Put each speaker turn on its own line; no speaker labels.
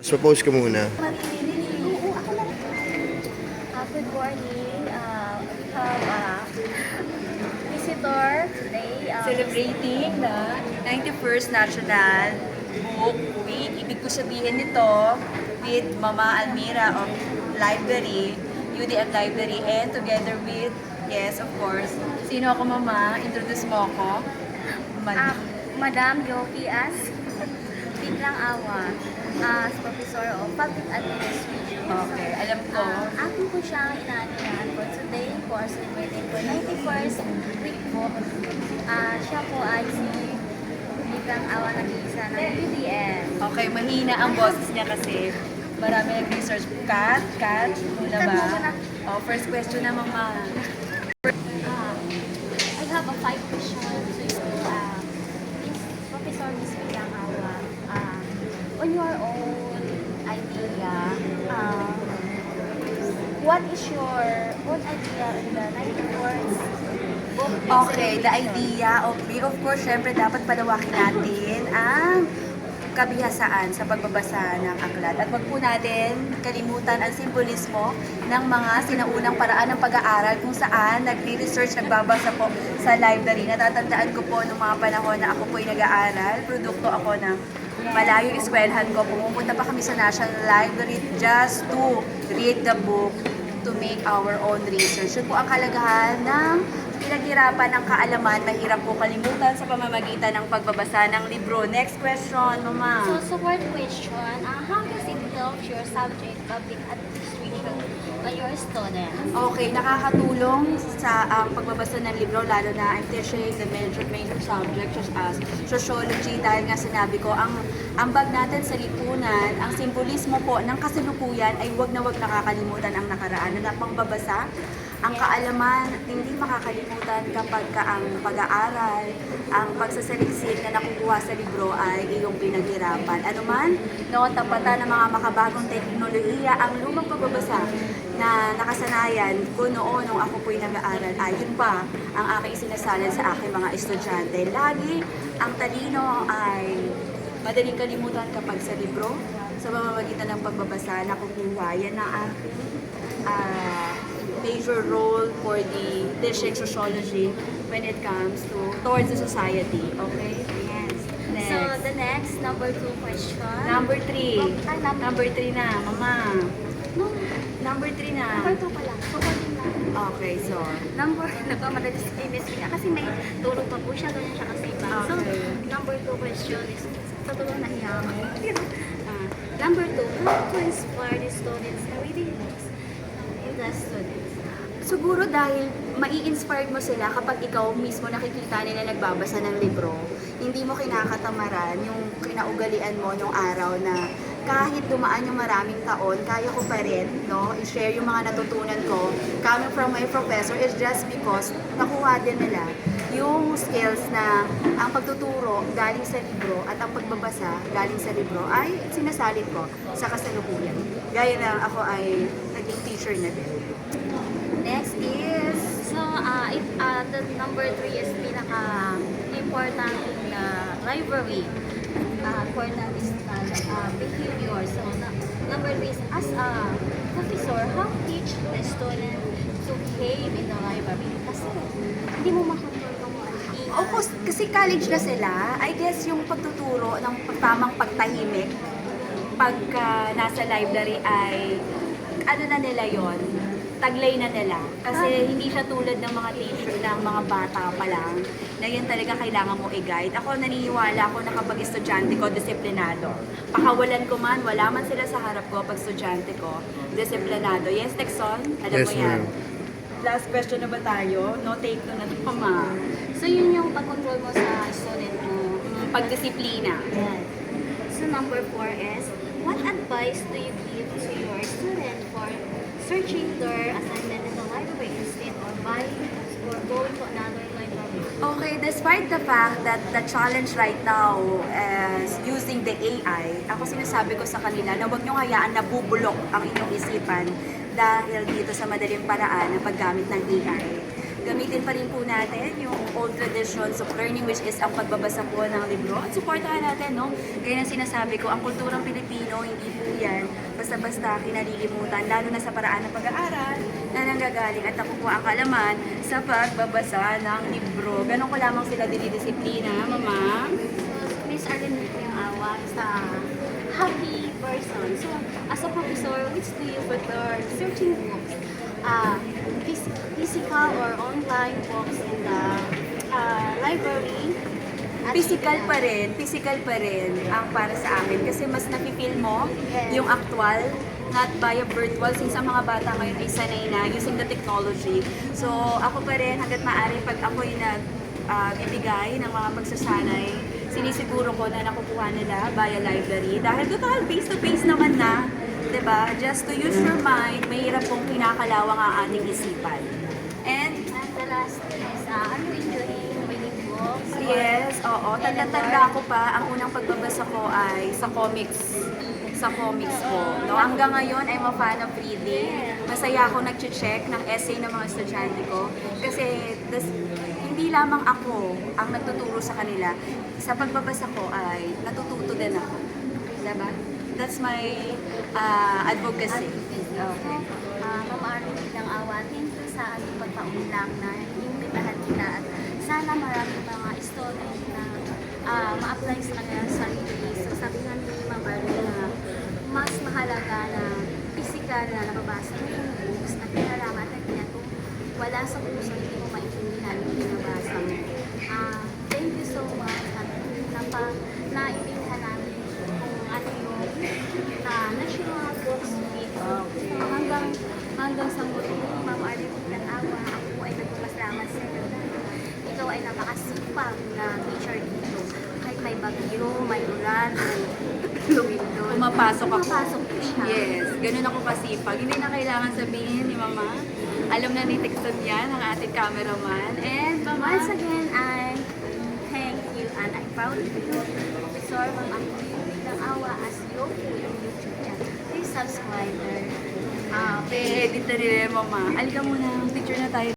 So, post ko muna.
Oo, ako lang. Good morning. We have visitor today.
Celebrating the 91st National Book Week. Ibig ko sabihin nito with Mama Almira of Library, UDM Library, and together with, yes, of course, sino ako, Mama? Introduce mo ako.
Madam Yoki as Biglang Awa as Professor of Public Administration.
Okay, alam ko.
Akin po siyang inaanihan for today for celebrating for 91st week po. Siya po ay si Biglang Awa na isa ng UDM.
Okay, mahina ang boses niya kasi marami nag-research. Kat, muna ba? Oh, first question na, Mama.
I have a 5 questions to you. Professor Miss Biglang Awa, on your own idea, what is your own idea in the 94th book?
Okay, the idea of me, of course, syempre dapat palawakin natin ang kabihasaan sa pagbabasa ng aklat. At wag po natin kalimutan ang simbolismo ng mga sinaunang paraan ng pag-aaral kung saan nagre-research, nagbabasa po sa library. Natatandaan ko po nung mga panahon na ako po'y nag-aaral, produkto ako ng malayong eskwelahan ko. Pumupunta pa kami sa National Library just to read the book, to make our own research. Yun po ang kalagahan ng pinaghirapan ng kaalaman, mahirap po kalimutan sa pamamagitan ng pagbabasa ng libro. Next question, Mama.
So fourth question, how does it help your subject, public administration, by your students?
Okay, nakakatulong sa pagbabasa ng libro, lalo na I'm teaching the major subject such as sociology, dahil nga sinabi ko, ang ambag natin sa lipunan, ang simbolismo po ng kasalukuyan ay wag na wag nakakalimutan ang nakaraan. Na pangbabasa, ang kaalaman, hindi makakalimutan kapag ang pag-aaral, ang pagsasaliksik na nakukuha sa libro ay iyong pinaghirapan. Ano man, noon tapatan ng mga makabagong teknolohiya, ang lumang pagbabasa na nakasanayan ko noon nung ako po'y nag-aaral, ay yun pa ang aking sinasalan sa aking mga estudyante. Lagi, ang talino ay madaling kalimutan kapag sa libro, sa pamamagitan ng pagbabasa, nakukuha. Yan ang aking major role for the teaching sociology when it comes towards the society. Okay? Yes. Next.
So the next, number 2 question.
Number 3.
Number
3 na, Mama.
No,
Number 3 na.
number 2 pa lang. So, konting lang.
Okay, so.
Nagmamadali sa Miss Biglang kasi may tulong pa po siya, ganyan siya kasi iba. So,
Okay.
number 2 question is, sa tulong na iyak. Number 2, how to inspire the students na reading books in the students?
Siguro dahil mai-inspired mo sila kapag ikaw mismo nakikita nila nagbabasa ng libro, hindi mo kinakatamaran yung kinaugalian mo nung araw na kahit dumaan yung maraming taon, kaya ko pa rin, no, i-share yung mga natutunan ko coming from my professor is just because nakuha din nila yung skills na ang pagtuturo galing sa libro at ang pagbabasa galing sa libro ay sinasalin ko sa kasalukuyan. Gaya na ako ay naging teacher na din.
Next is, so, if the number 3 is pinaka-important in the library, important is behavior. So, number 3 is, as a professor, how teach the student to behave in the library? Kasi, hindi mo makontrol kung ano.
Opo, kasi college na sila, I guess yung pagtuturo ng tamang pagtahimik pagka nasa library ay ano na nila yon, taglay na nila. Kasi hindi siya tulad ng mga teacher, ng mga bata pa lang, na yun talaga kailangan mo i-guide. Ako naniniwala ako na kapag estudyante ko, disiplinado. Pakawalan ko man, wala man sila sa harap ko, pag estudyante ko, disiplinado. Yes, Texon? Alam
Yes,
mo yan.
ma'am.
Last question na ba tayo? No take no na ito, Mama.
So, yun yung pag-control mo sa student mo.
Pagdisiplina.
Yan. So, number 4 is, what advice do you give to your student for searching their assignment in the library instead of buying books or going to another library?
Okay, despite the fact that the challenge right now is using the AI, ako sinasabi ko sa kanila na huwag niyong hayaan na bubulok ang inyong isipan dahil dito sa madaling paraan ng paggamit ng AI. Gamitin pa rin po natin yung old traditions of learning, which is ang pagbabasa po ng libro, at supportahan natin, no? Kaya na sinasabi ko, ang kulturang Pilipino, hindi po yan basta-basta kinalilimutan, lalo na sa paraan ng pag-aaral na nanggagaling at nakukuha ang kaalaman sa pagbabasa ng libro. Ganon ko lamang sila dinidisiplina, Mama.
Miss Arlene yung awa sa happy person. So, as a professor, which do you prefer? Searching books, physical or online books in the library? At
Physical pa rin ang para sa akin kasi mas napipil mo
Yes.
yung actual not by a virtual since ang mga bata ngayon ay sanay na using the technology. So ako pa rin hanggat maaari pag ako'y bibigay ng mga pagsasanay, sinisiguro ko na nakukuha nila via library dahil total face-to-face naman na, 'di ba? Just to use your mind, mahirap pong kinakalawang ang ating isipan. And
the last is, are you enjoying reading books?
yes, oo. Tanda-tanda ko pa, ang unang pagbabasa ko ay sa comics. Sa comics ko. No? Hanggang ngayon, I'm a fan of reading. Masaya ako nag-check ng essay ng mga estudyante ko. Kasi hindi lamang ako ang nagtuturo sa kanila. Sa pagbabasa ko ay natututo din ako. Diba? That's my advocacy. Okay.
Ma'am Arlene bilang awa, thank you sa ating pagpaunlak na inimbitahan kita at sana maraming mga student na ma-apply sa kanilang sarili. So sabi nga ni Ma'am Arlene na mas mahalaga na physical na nababasa mo yung books na pinalaman na kaya kung wala sa puso hindi mo maintindihan yung binabasa mo. Thank you so much at naibighan namin kung ano yung National Books Week. So, hanggang sa muli, Ma'am Arlene bilang awa, ako ay nagpapasalamat sa iyo dahil ikaw ay napakasipag na teacher dito. Kahit may bagyo, may ulan, may lumindol.
Pumapasok ako.
Pumapasok po siya.
Yes, ganun ako kasipag. Hindi na kailangan sabihin ni Mama. Alam na ni Texon yan, ang ating cameraman. And Mama,
Once again, I thank you and I'm proud of you. Professor Ma'am Arlene bilang awa as your YouTube channel. Please subscribe her.
edit na rin Mama. Alika muna, picture na tayo.